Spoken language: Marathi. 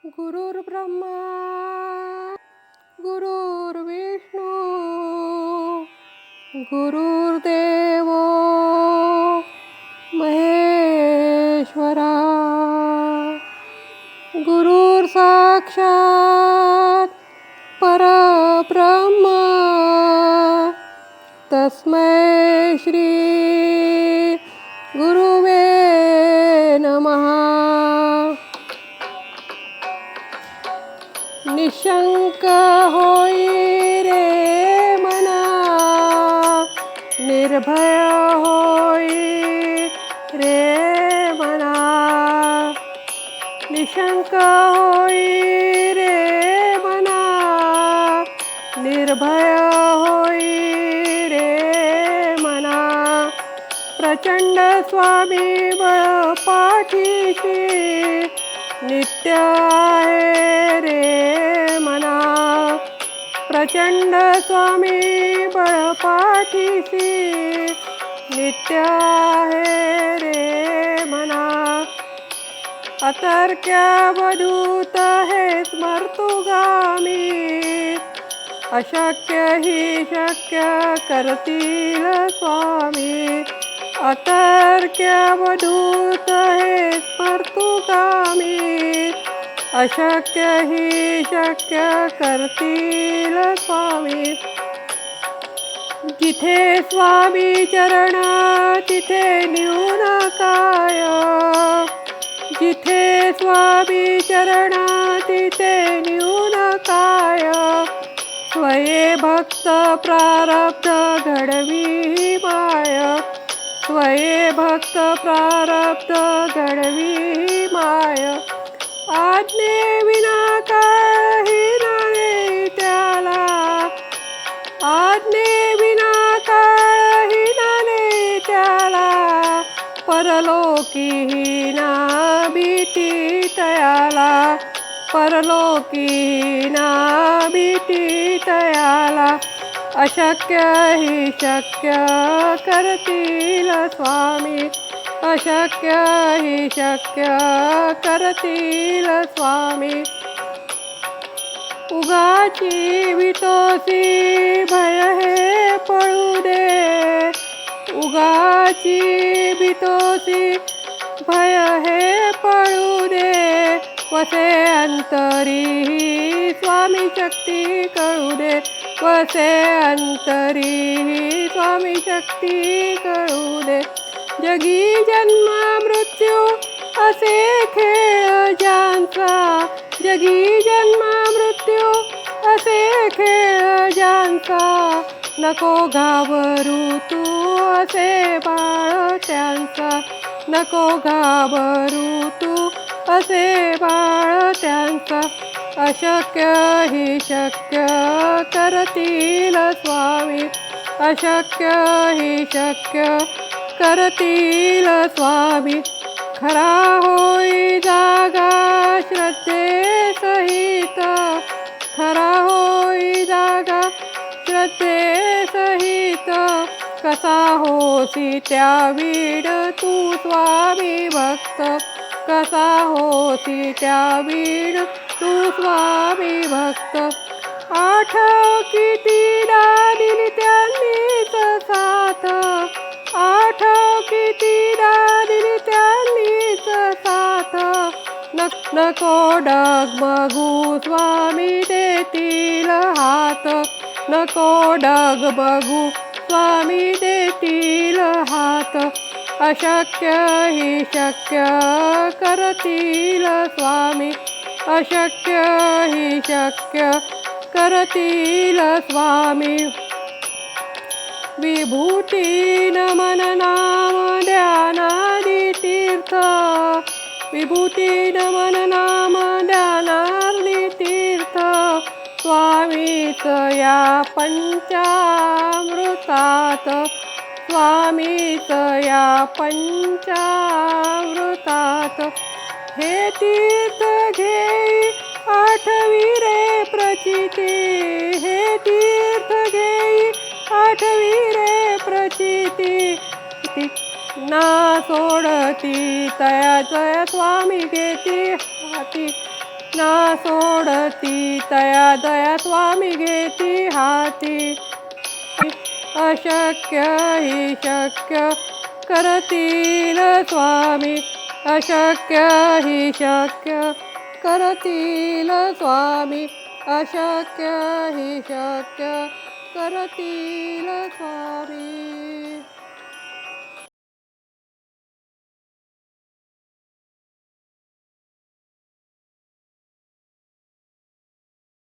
गुरुर्ब्रह्मा गुरुर्विष्णू गुरुर्देव महेश्वरा गुरुर् साक्षात परब्रह्म तस्मै श्री गुरुवे नमः. निशंक होई रे मना, निर्भय होई रे मना. निशंक होई रे मना, निर्भय होई रे मना. प्रचंड स्वामी बळ पाठीशी नित्य आहे रे मना. प्रचंड स्वामी बळ पाठीशी नित्य आहे रे मना. अतर्क्यावधूत हे स्मर्तुगामी, अशक्य ही शक्य करतील स्वामी. अतर्क्यावधूत हे स्मर्तुगामी, अशक्य ही शक्य करतील स्वामी. जिथे स्वामी चरण तिथे न्यून काय, जिथे स्वामी चरण तिथे न्यून काय. स्वये भक्त प्रारब्ध घडवी माय, स्वये भक्त प्रारब्ध घडवी माय. आज्ञे विना काही नाही त्याला, आज्ञे विना काही नाही त्याला. परलोकी ना भीती तयाला, परलोकी ना भीती तयाला. अशक्य ही शक्य करतील स्वामी, अशक्य ही शक्य करतील स्वामी. उगाची वितोसी भय हे पळू दे, उगाची वितोसी भय हे पळू दे. वसे अंतरी स्वामी शक्ती कळू दे, वसे अंतरी स्वामी शक्ती कळू दे. जगी जन्म मृत्यू असे खेळ ज्यांचा, जगी जन्म मृत्यू असे खेळ ज्यांचा. नको घाबरू तू असे बाळ त्यांचा, नको घाबरू तू असे बाळ त्यांचा. अशक्य ही शक्य करतील स्वामी, अशक्य ही शक्य करतील स्वामी. खरा होई जागा श्रद्धे सहित, खरा होई जागा श्रद्धे सहित. कसा होसी त्या वीड तू स्वामी भक्त, कसा होसी त्या वीड तू स्वामी भक्त. आठव कितीदा दिली त्यांनीच साथ, आठव कितीदा दिली त्यांनीच साथ. नको डगमगू स्वामी देतील हात, नको डगमगू स्वामी देतील हात. अशक्य ही शक्य करतील स्वामी, अशक्य ही शक्य करतील स्वामी. विभूती नमन नाम ध्यानादि तीर्थ, विभूती नमन नाम ध्यानादि तीर्थ. स्वामीच या पंचामृतात, स्वामीच या पंचामृतात. हे तीर्थ घेई आठवी रे प्रचिती, हे तीर्थ घेई आठवी रे प्रचिती. ना सोडती तयाच स्वामी घेती हाती, ना सोडती तया दया स्वामी घेती हाती अशक्य हि शक्य करतील स्वामी अशक्य हि शक्य करतील स्वामी अशक्य हि शक्य करतील स्वामी